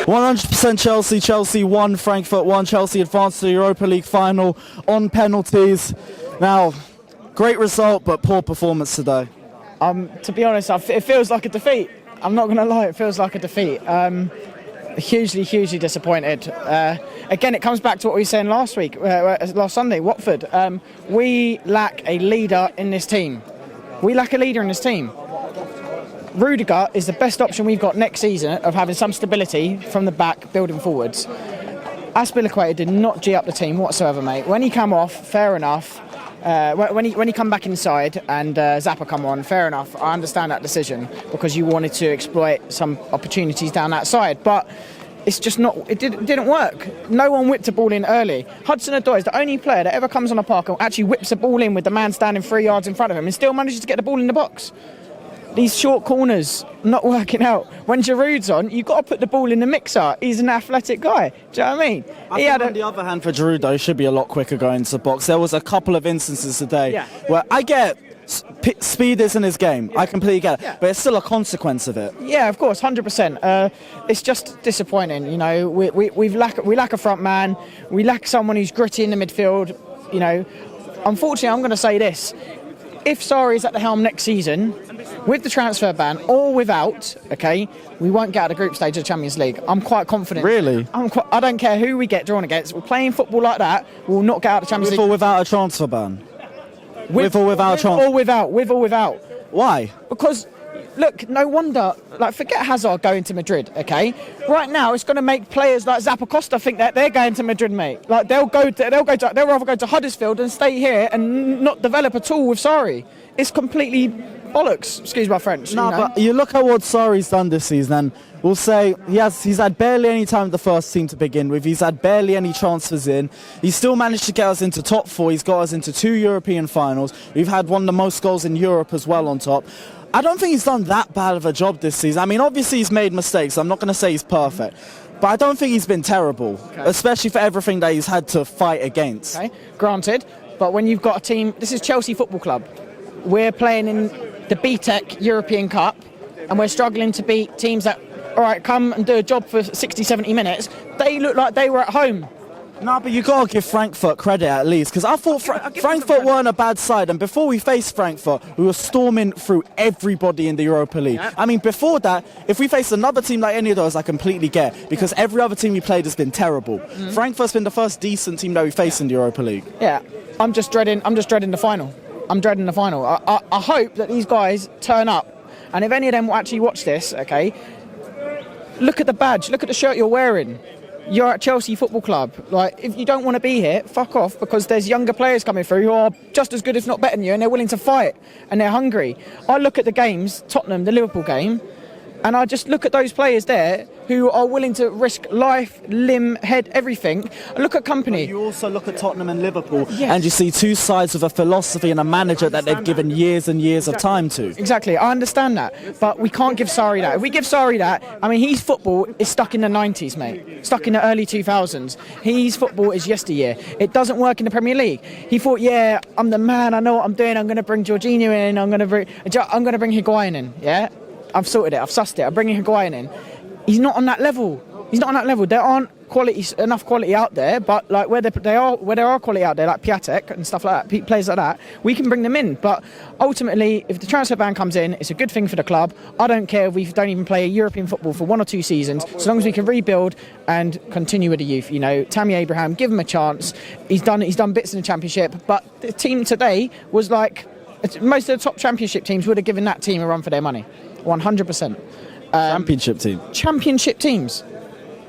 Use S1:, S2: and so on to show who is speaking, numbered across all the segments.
S1: 100% Chelsea. Chelsea won, Frankfurt won. Chelsea advanced to the Europa League final on penalties. Now, great result, but poor performance today.
S2: To be honest, it feels like a defeat. I'm not going to lie, it feels like a defeat. Hugely disappointed. Again, it comes back to what we were saying last Sunday, Watford. We lack a leader in this team. Rudiger is the best option we've got next season of having some stability from the back, building forwards. Azpilicueta did not G up the team whatsoever, mate. When he come off, fair enough. When he come back inside and Zappa come on, fair enough. I understand that decision because you wanted to exploit some opportunities down that side, but it's just not. It didn't work. No one whipped a ball in early. Hudson-Odoi is the only player that ever comes on a park and actually whips a ball in with the man standing 3 yards in front of him and still manages to get the ball in the box. These short corners not working out. When Giroud's on, you've got to put the ball in the mixer. He's an athletic guy. Do you know what I mean?
S1: On the other hand, for Giroud, though, he should be a lot quicker going into the box. There was a couple of instances today where I get speed isn't his game. I completely get it. But it's still a consequence of it. Yeah,
S2: of course, 100%. It's just disappointing. You know, we lack a front man. We lack someone who's gritty in the midfield. You know, unfortunately, I'm going to say this. If Sarri is at the helm next season, with the transfer ban or without, we won't get out of the group stage of the Champions League. I'm quite confident.
S1: Really?
S2: I don't care who we get drawn against. We're playing football like that. We'll not get out of the Champions League.
S1: With or without a transfer ban?
S2: With or without.
S1: Why?
S2: Because, look, no wonder. Forget Hazard going to Madrid. Right now, it's going to make players like Zappacosta think that they're going to Madrid, mate. They'll rather go to Huddersfield and stay here and not develop at all with Sarri. It's completely bollocks, excuse my French.
S1: But you look at what Sarri's done this season, and we'll say he's had barely any time with the first team to begin with. He's had barely any transfers in. He's still managed to get us into top 4. He's got us into 2 European finals. We've had one of the most goals in Europe as well on top. I don't think he's done that bad of a job this season. I mean, obviously he's made mistakes. I'm not going to say he's perfect. But I don't think he's been terrible, especially for everything that he's had to fight against.
S2: Granted, but when you've got a team... This is Chelsea Football Club. We're playing in the BTEC European Cup, and we're struggling to beat teams that, all right, come and do a job for 60, 70 minutes. They look like they were at home.
S1: No, but you got to give Frankfurt credit at least, because I thought Frankfurt weren't a bad side, and before we faced Frankfurt, we were storming through everybody in the Europa League. Yeah. I mean, before that, if we faced another team like any of those, I completely get, because every other team we played has been terrible. Frankfurt's been the first decent team that we faced in the Europa League.
S2: Yeah, I'm just dreading the final. I'm dreading the final. I hope that these guys turn up, and if any of them actually watch this, look at the badge, look at the shirt you're wearing. You're at Chelsea Football Club. If you don't want to be here, fuck off, because there's younger players coming through who are just as good, if not better than you, and they're willing to fight, and they're hungry. I look at the games, Tottenham, the Liverpool game, and I just look at those players there who are willing to risk life, limb, head, everything. I look at company.
S1: But you also look at Tottenham and Liverpool, and you see two sides of a philosophy and a manager that they've given years and years of time to.
S2: Exactly, I understand that, but we can't give Sarri that. If we give Sarri that, I mean, his football is stuck in the 90s, mate. Stuck in the early 2000s. His football is yesteryear. It doesn't work in the Premier League. He thought, yeah, I'm the man, I know what I'm doing, I'm going to bring Jorginho in, I'm going to bring Higuain in, yeah? I've sorted it, I've sussed it, I'm bringing Higuain in. He's not on that level. There aren't enough quality out there, but where there are quality out there, like Piatek and stuff like that, players like that, we can bring them in. But ultimately, if the transfer ban comes in, it's a good thing for the club. I don't care if we don't even play European football for 1 or 2 seasons, so long as we can rebuild and continue with the youth. You know, Tammy Abraham, give him a chance. He's done bits in the Championship, but the team today was most of the top Championship teams would have given that team a run for their money, 100%. Championship teams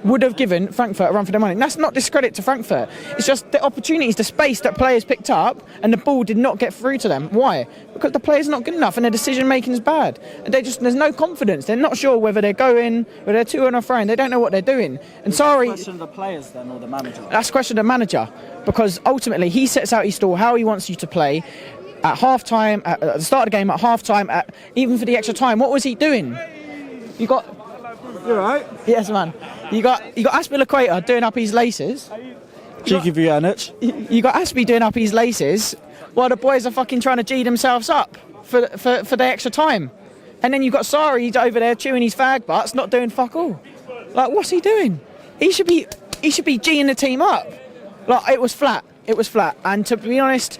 S2: would have given Frankfurt a run for their money. And that's not discredit to Frankfurt. It's just the opportunities, the space that players picked up, and the ball did not get through to them. Why? Because the players are not good enough and their decision making is bad. And there's no confidence. They're not sure whether they're going, whether they're to and fro. They don't know what they're doing. And Sarri...
S1: Question of the players then, or the manager?
S2: That's a question of the manager, because ultimately he sets out his stall, how he wants you to play. At half-time, at the start of the game, at half-time, even for the extra time, what was he doing? You
S1: You're right.
S2: Yes, man. You got Azpilicueta doing up his laces.
S1: Cheeky Vujanic.
S2: You got Aspie doing up his laces while the boys are fucking trying to G themselves up for the extra time. And then you've got Sarri over there chewing his fag butts, not doing fuck all. Like, what's he doing? He should be G'ing the team up. Like, it was flat. It was flat. And to be honest,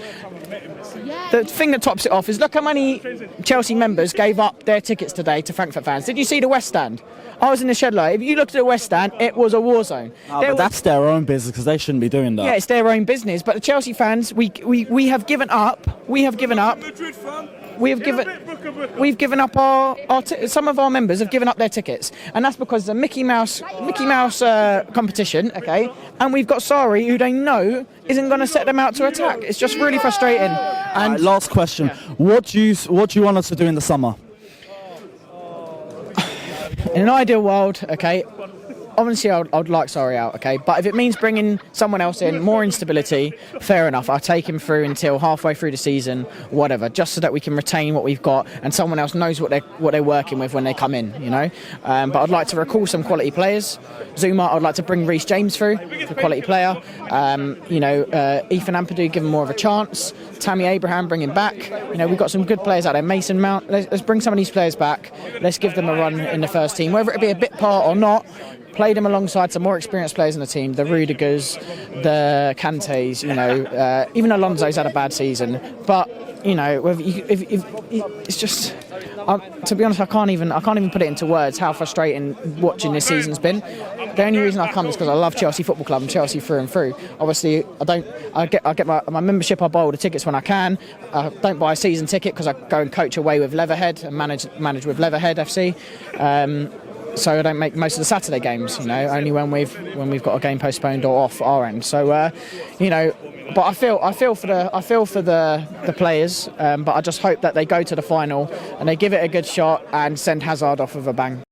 S2: the thing that tops it off is look how many Chelsea members gave up their tickets today to Frankfurt fans. Did you see the West Stand? I was in the shed light. If you looked at the West Stand, it was a war zone.
S1: But that's their own business because they shouldn't be doing that.
S2: Yeah, it's their own business. But the Chelsea fans, we have given up. We have given up. We've given up some of our members have given up their tickets, and that's because it's a Mickey Mouse competition, okay? And we've got Sarri, who they know isn't going to set them out to attack. It's just really frustrating. And
S1: right, last question: what do you want us to do in the summer?
S2: In an ideal world, okay, obviously I'd like Sarri out, okay, but if it means bringing someone else in, more instability, fair enough. I'll take him through until halfway through the season, whatever, just so that we can retain what we've got and someone else knows what they're working with when they come in, you know. But I'd like to recall some quality players. Zuma, I'd like to bring Reece James through, a quality player. Ethan Ampadu, give him more of a chance. Tammy Abraham, bring him back. You know, we've got some good players out there. Mason Mount, let's bring some of these players back. Let's give them a run in the first team, whether it be a bit part or not. Play them alongside some more experienced players in the team, the Rudigers, the Kantes, you know, even Alonso's had a bad season. But, you know, if it's just, to be honest, I can't even put it into words how frustrating watching this season's been. The only reason I come is because I love Chelsea Football Club and Chelsea through and through. Obviously, I get my membership, I buy all the tickets when I can. I don't buy a season ticket because I go and coach away with Leatherhead and manage with Leatherhead FC. So I don't make most of the Saturday games, you know, only when we've got a game postponed or off our end. So, you know, but I feel for the players, but I just hope that they go to the final and they give it a good shot and send Hazard off with a bang.